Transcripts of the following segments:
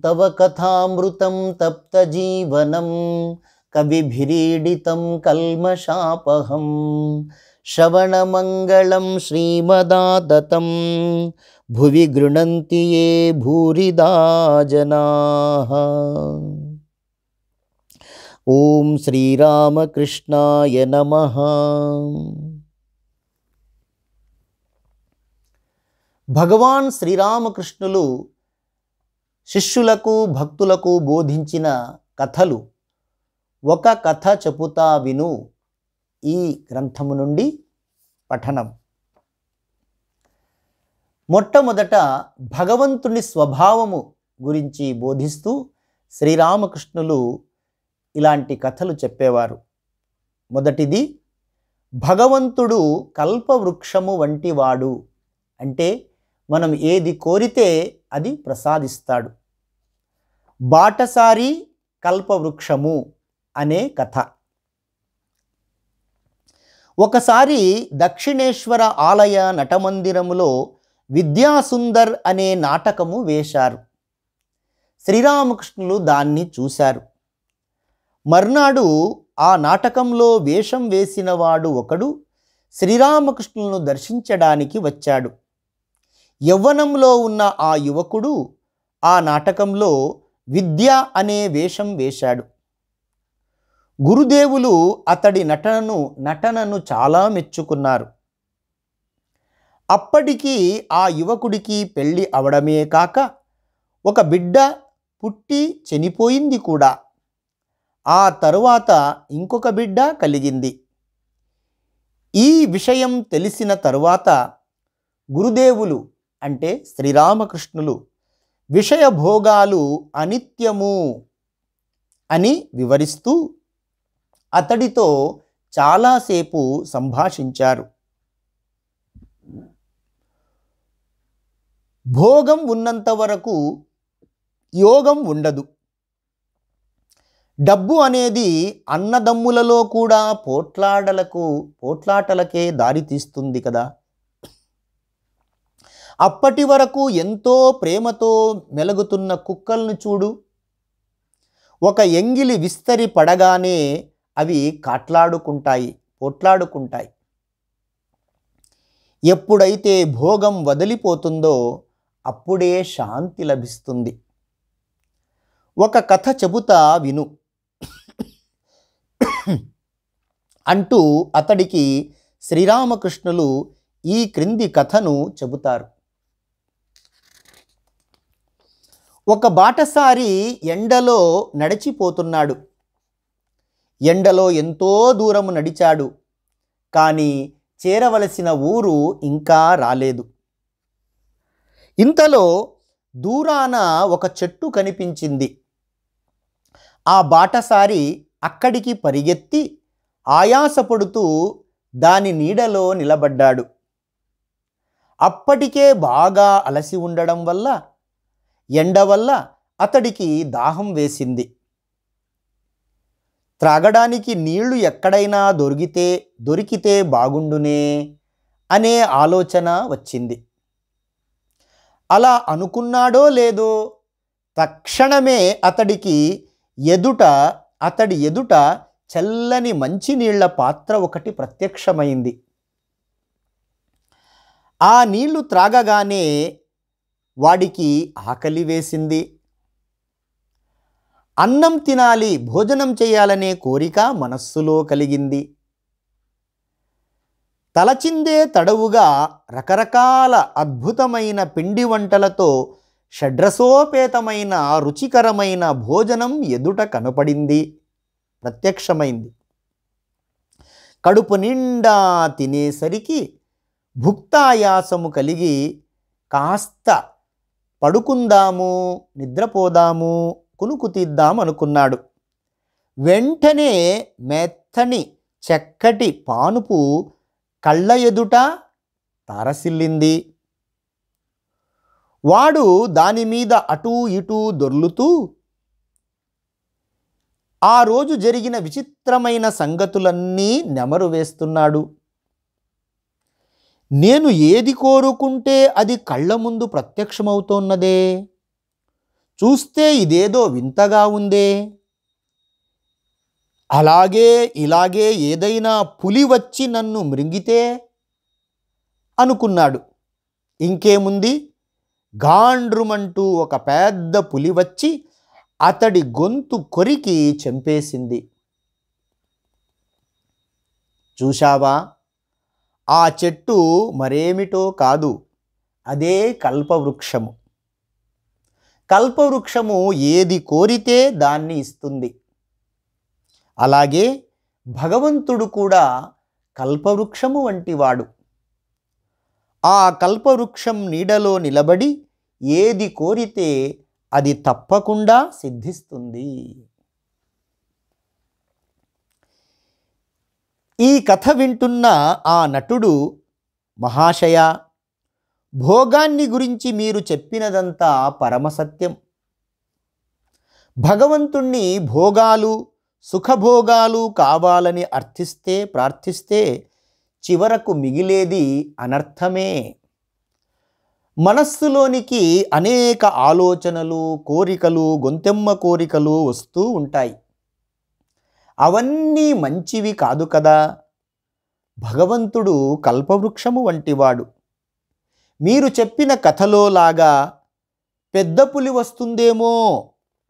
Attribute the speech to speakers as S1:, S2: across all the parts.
S1: తవ కథామృతం తప్తజీవనం కవిభిరీడితం కల్మషాపహం శ్రవణమంగళం శ్రీమదాతతం భువి గృణంతి యే భూరిదా జనాః. ఓం శ్రీరామకృష్ణాయ నమః. భగవాన్ శ్రీరామకృష్ణులు శిష్యులకు భక్తులకు బోధించిన కథలు ఒక కథ చెప్పుతా విను ఈ గ్రంథము నుండి పఠనం. మొట్టమొదట భగవంతుని స్వభావము గురించి బోధిస్తూ శ్రీరామకృష్ణులు ఇలాంటి కథలు చెప్పేవారు. మొదటిది, భగవంతుడు కల్పవృక్షము వంటివాడు. అంటే మనం ఏది కోరితే అది ప్రసాదిస్తాడు. బాటసారి కల్పవృక్షము అనే కథ. ఒకసారి దక్షిణేశ్వర ఆలయ నటమందిరములో విద్యాసుందర్ అనే నాటకము వేశారు. శ్రీరామకృష్ణులు దాన్ని చూశారు. మర్నాడు ఆ నాటకంలో వేషం వేసినవాడు ఒకడు శ్రీరామకృష్ణులను దర్శించడానికి వచ్చాడు. యవ్వనంలో ఉన్న ఆ యువకుడు ఆ నాటకంలో విద్య అనే వేషం వేశాడు. గురుదేవులు అతడి నటనను చాలా మెచ్చుకున్నారు. అప్పటికి ఆ యువకుడికి పెళ్ళి అవడమే కాక ఒక బిడ్డ పుట్టి చనిపోయింది కూడా. ఆ తరువాత ఇంకొక బిడ్డ కలిగింది. ఈ విషయం తెలిసిన తరువాత గురుదేవులు అంటే శ్రీరామకృష్ణులు విషయభోగాలు అనిత్యము అని వివరిస్తూ అతడితో చాలాసేపు సంభాషించారు. భోగం ఉన్నంత వరకు యోగం ఉండదు. డబ్బు అనేది అన్నదమ్ములలో కూడా పోట్లాటలకే దారితీస్తుంది కదా. అప్పటి వరకు ఎంతో ప్రేమతో మెలుగుతున్న కుక్కలను చూడు. ఒక ఎంగిలి విస్తరి పడగానే అవి పోట్లాడుకుంటాయి. ఎప్పుడైతే భోగం వదిలిపోతుందో అప్పుడే శాంతి లభిస్తుంది. ఒక కథ చెబుతా విను అంటూ అతడికి శ్రీరామకృష్ణులు ఈ క్రింది కథను చెబుతారు. ఒక బాటసారి ఎండలో నడిచిపోతున్నాడు. ఎండలో ఎంతో దూరం నడిచాడు. కానీ చేరవలసిన ఊరు ఇంకా రాలేదు. ఇంతలో దూరాన ఒక చెట్టు కనిపించింది. ఆ బాటసారి అక్కడికి పరిగెత్తి ఆయాసపడుతూ దాని నీడలో నిలబడ్డాడు. అప్పటికే బాగా అలసి ఉండడం వల్ల ఎండ వల్ల అతడికి దాహం వేసింది. త్రాగడానికి నీళ్లు ఎక్కడైనా దొరికితే బాగుండునే అనే ఆలోచన వచ్చింది. అలా అనుకున్నాడో లేదో తక్షణమే అతడి ఎదుట చల్లని మంచినీళ్ల పాత్ర ఒకటి ప్రత్యక్షమైంది. ఆ నీళ్లు త్రాగగానే వాడికి ఆకలి వేసింది. అన్నం తినాలి, భోజనం చేయాలనే కోరిక మనస్సులో కలిగింది. తలచిందే తడవుగా రకరకాల అద్భుతమైన పిండి వంటలతో షడ్రసోపేతమైన రుచికరమైన భోజనం ఎదుట కనపడింది, ప్రత్యక్షమైంది. కడుపు నిండా తినేసరికి భుక్తాయాసము కలిగి కాస్త పడుకుందాము, నిద్రపోదాము, కునుకు తీద్దాం అనుకున్నాడు. వెంటనే మెత్తని చక్కటి పానుపు కళ్ళ ఎదుట తారసిల్లింది. వాడు దాని మీద అటూ ఇటూ దొర్లుతూ ఆ రోజు జరిగిన విచిత్రమైన సంగతులన్నీ నెమరు వేస్తున్నాడు. నేను ఏది కోరుకుంటే అది కళ్ళ ముందు ప్రత్యక్షమవుతోన్నదే. చూస్తే ఇదేదో వింతగా ఉందే, అలాగే ఇలాగే ఏదైనా పులి వచ్చి నన్ను మృంగితే అనుకున్నాడు. ఇంకేముంది, గాండ్రుమంటూ ఒక పెద్ద పులి వచ్చి అతడి గొంతు కొరికి చంపేసింది. చూశావా, ఆ చెట్టు మరేమిటో కాదు, అదే కల్పవృక్షము. కల్పవృక్షము ఏది కోరితే దాన్ని ఇస్తుంది. అలాగే భగవంతుడు కూడా కల్పవృక్షము వంటివాడు. ఆ కల్పవృక్షం నీడలో నిలబడి ఏది కోరితే అది తప్పకుండా సిద్ధిస్తుంది. ఈ కథ వింటున్న ఆ నటుడు, మహాశయ, భోగాన్ని గురించి మీరు చెప్పినదంతా పరమసత్యం. భగవంతుణ్ణి భోగాలు, సుఖభోగాలు కావాలని ప్రార్థిస్తే చివరకు మిగిలేది అనర్థమే. మనస్సులోనికి అనేక ఆలోచనలు, కోరికలు, గొంతెమ్మ కోరికలు వస్తూ ఉంటాయి. అవన్నీ మంచివి కాదు కదా. భగవంతుడు కల్పవృక్షము వంటివాడు. మీరు చెప్పిన కథలో లాగా పెద్ద పులి వస్తుందేమో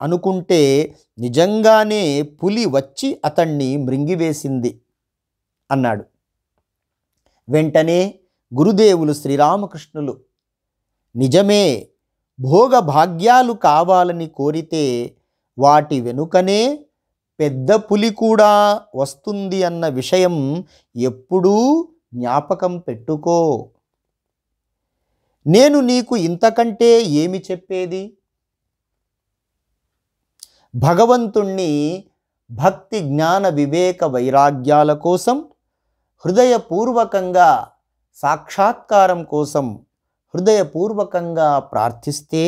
S1: అనుకుంటే నిజంగానే పులి వచ్చి అతన్ని మృంగివేసింది అన్నాడు. వెంటనే గురుదేవులు శ్రీరామకృష్ణులు, నిజమే, భోగభాగ్యాలు కావాలని కోరితే వాటి వెనుకనే పెద్ద పులి కూడా వస్తుంది అన్న విషయం ఎప్పుడూ జ్ఞాపకం పెట్టుకో. నేను నీకు ఇంతకంటే ఏమి చెప్పేది? భగవంతుణ్ణి భక్తి, జ్ఞాన, వివేక, వైరాగ్యాల కోసం హృదయపూర్వకంగా, సాక్షాత్కారం కోసం హృదయపూర్వకంగా ప్రార్థిస్తే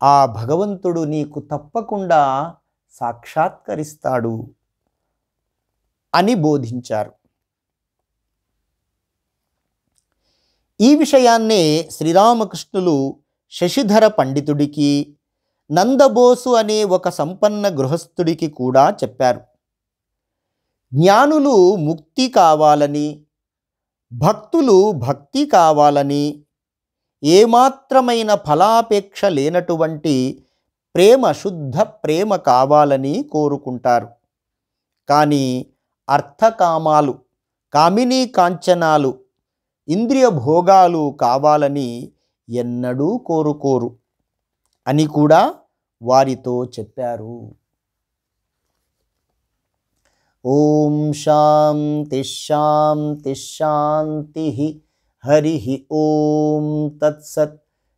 S1: ఆ భగవంతుడు నీకు తప్పకుండా సాక్షాత్కరిస్తాడు అని బోధించారు. ఈ విషయాన్నే శ్రీరామకృష్ణులు శశిధర పండితుడికి, నందబోసు అనే ఒక సంపన్న గృహస్థుడికి కూడా చెప్పారు. జ్ఞానులు ముక్తి కావాలని, భక్తులు భక్తి కావాలని, ఏమాత్రమైన ఫలాపేక్ష లేనటువంటి ప్రేమ, శుద్ధ ప్రేమ కావాలని కోరుకుంటారు. కానీ అర్థకామాలు, కామినీ కాంచనాలు, ఇంద్రియ భోగాలు కావాలని ఎన్నడూ కోరుకోరు అని కూడా వారితో చెప్పారు. ఓం శాంతి శాంతి శాంతి. హరి ఓం తత్సత్.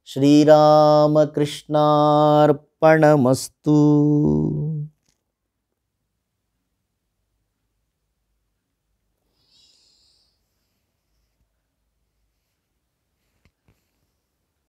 S1: శ్రీరామకృష్ణార్పణమస్తు.